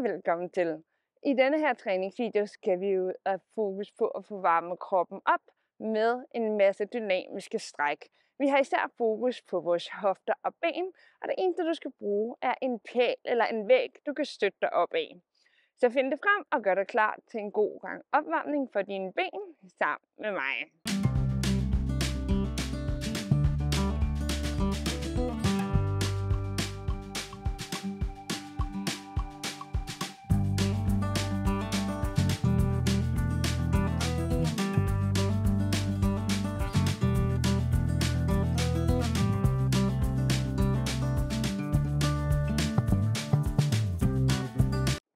velkommen til. I denne her træningsvideo skal vi ud og fokus på at få varmet kroppen op med en masse dynamiske stræk. Vi har især fokus på vores hofter og ben, og det eneste du skal bruge er en pæl eller en væg, du kan støtte dig op af. Så find det frem og gør dig klar til en god gang opvarmning for dine ben sammen med mig.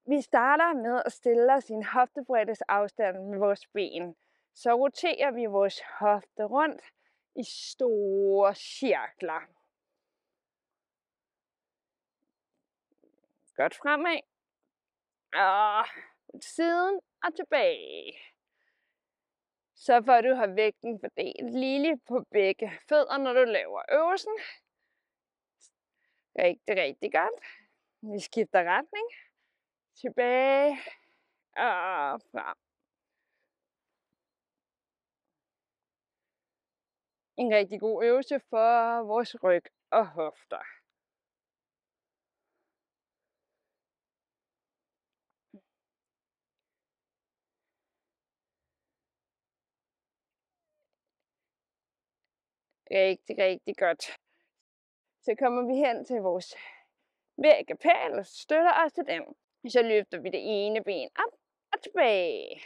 Vi starter med at stille os i en hoftebreddes afstand med vores ben. Så roterer vi vores hofte rundt i store cirkler. Godt fremad. Og siden og tilbage. Så for at du har vægten fordelt lige på begge fødder, når du laver øvelsen. Rigtig godt. Vi skifter retning. Tilbage og frem. En rigtig god øvelse for vores ryg og hofter. Rigtig godt. Så kommer vi hen til vores væg og pæl og støtter os til den. Så løfter vi det ene ben op og tilbage.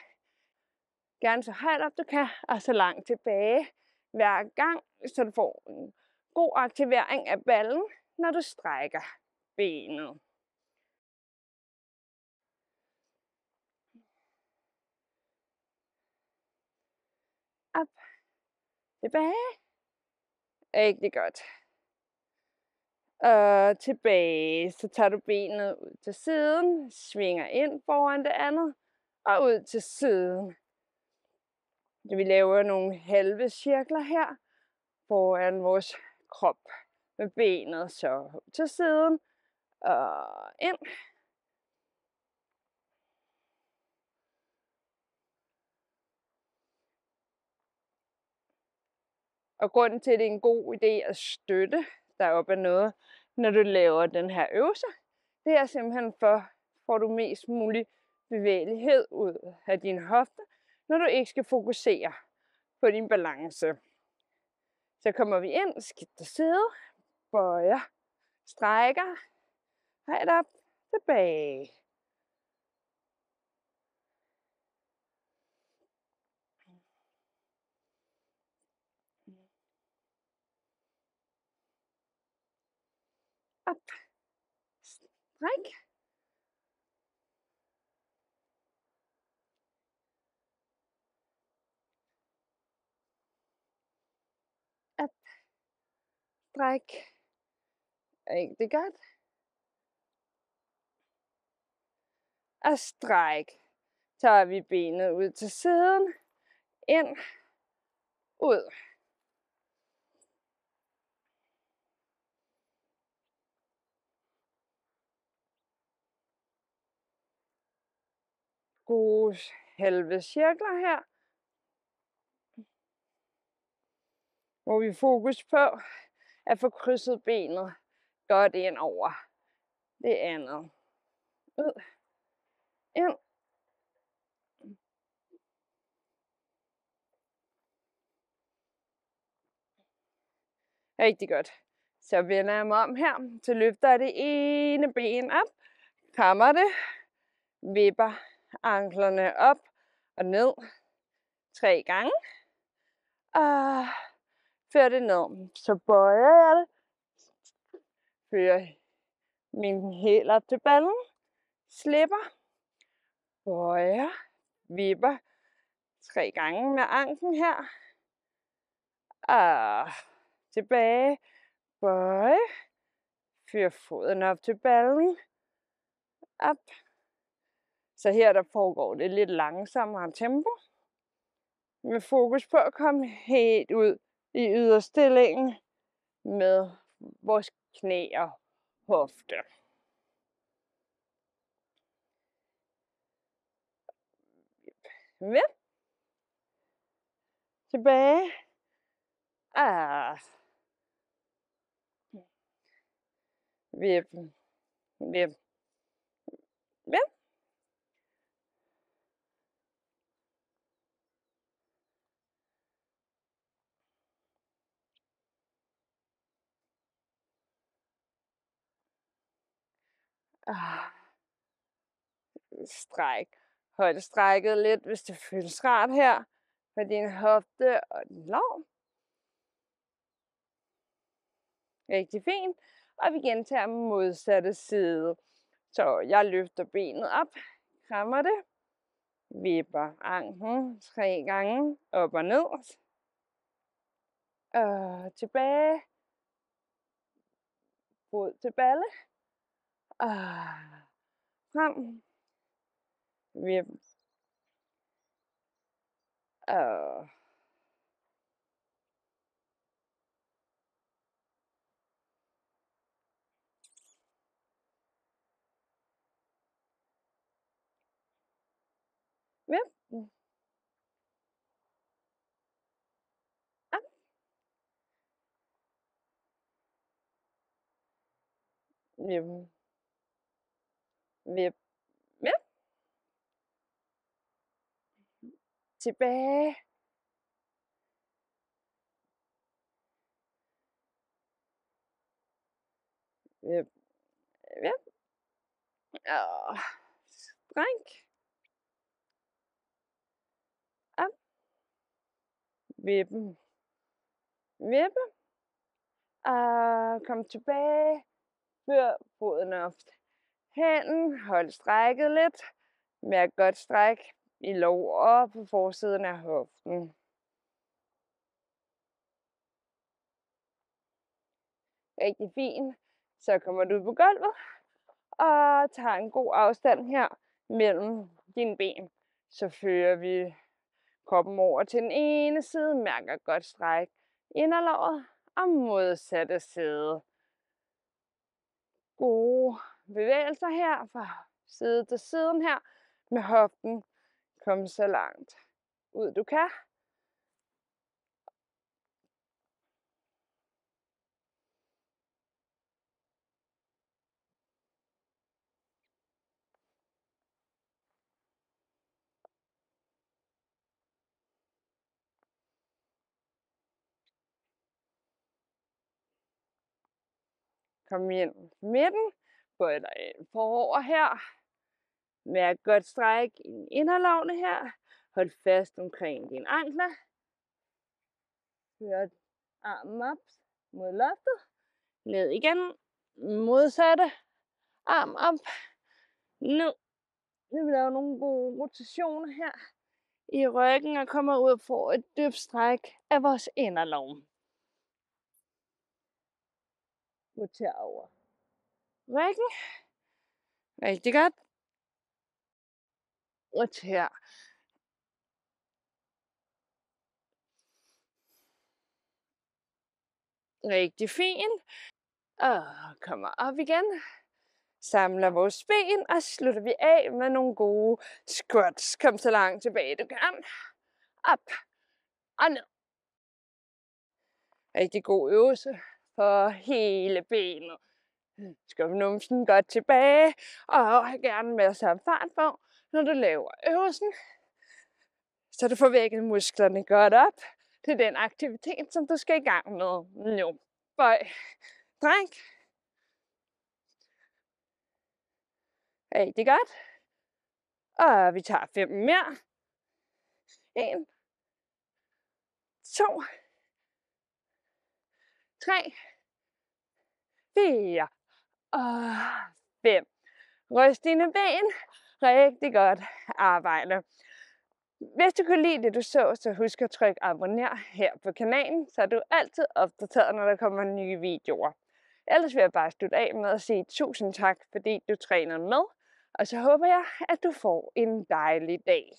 Gerne så højt op du kan, og så langt tilbage hver gang, så du får en god aktivering af ballen, når du strækker benet. Op, tilbage. Rigtig godt. Og tilbage, så tager du benet ud til siden, svinger ind foran det andet, og ud til siden. Vi laver nogle halve cirkler her foran vores krop med benet, så til siden og ind. Og grunden til, at det er en god idé at støtte derop af noget, når du laver den her øvelse, det er simpelthen får du mest mulig bevægelighed ud af dine hofter, når du ikke skal fokusere på din balance. Så kommer vi ind, skifter side, bøjer, strækker, højt op, tilbage. Op, stræk. Op, stræk. Rigtig godt. Og stræk. Så tager vi benet ud til siden, ind, ud. Gode halve cirkler her, hvor vi fokus på at få krydset benet godt ind over det andet. Ud, ind. Rigtig godt. Så vender jeg mig om her, så løfter jeg det ene ben op, krammer det, vipper anklerne op og ned 3 gange, og fører det ned. Så bøjer jeg det, fører min hæl op til ballen, slipper, bøjer, vipper 3 gange med anklen her, og tilbage, bøje, fyr foden op til ballen, op. Så her der foregår det lidt langsommere tempo, med fokus på at komme helt ud i yderstillingen med vores knæ og hofte. Vip. Tilbage. Vip. Vip. Vip. Stræk. Hold strækket lidt, hvis det føles rart her. For din hofte og din lår. Rigtig fint. Og vi gentager modsatte side. Så jeg løfter benet op, krammer det, vipper anklen 3 gange, op og ned. Og tilbage. Fod til balle. Frem. Vip. Vip. Op. Vip. Vip. Vip. Tilbage. Vip. Vip. Stræk. Op. Vippe. Vippe. Kom tilbage. Før foden op. Hænden. Hold strækket lidt. Mærk godt stræk i lår og på forsiden af hoften. Rigtig fint. Så kommer du ud på gulvet og tager en god afstand her mellem dine ben. Så fører vi kroppen over til den ene side, mærker godt stræk inderlåret og modsatte side. Gode bevægelser her fra side til siden her med hoften. Kom så langt ud du kan. Kom ind i midten. Bøj dig ind forover her. Mærk godt stræk i inderlovene her. Hold fast omkring dine ankler. Før armen op mod loftet. Ned igen. Modsatte. Arm op. Ned. Vi vil lave nogle gode rotationer her i ryggen og kommer ud og får et dybt stræk af vores inderlov. Roter over ryggen. Rigtig godt. Roter. Rigtig fint. Og kommer op igen. Samler vores ben og slutter vi af med nogle gode squats. Kom så langt tilbage du kan. Op og ned. Rigtig god øvelse for hele benet. Skub numsen godt tilbage og have gerne masser af fart på, når du laver øvelsen. Så du får vækket musklerne godt op til den aktivitet, som du skal i gang med nu. Bøj. Stræk. Rigtig godt. Og vi tager 5 mere. 1, 2, 3, 4 og 5. Ryst dine ben. Rigtig godt arbejde. Hvis du kunne lide det du så husk at trykke abonner her på kanalen, så er du altid opdateret, når der kommer nye videoer. Ellers vil jeg bare slutte af med at sige tusind tak, fordi du trænede med. Og så håber jeg, at du får en dejlig dag.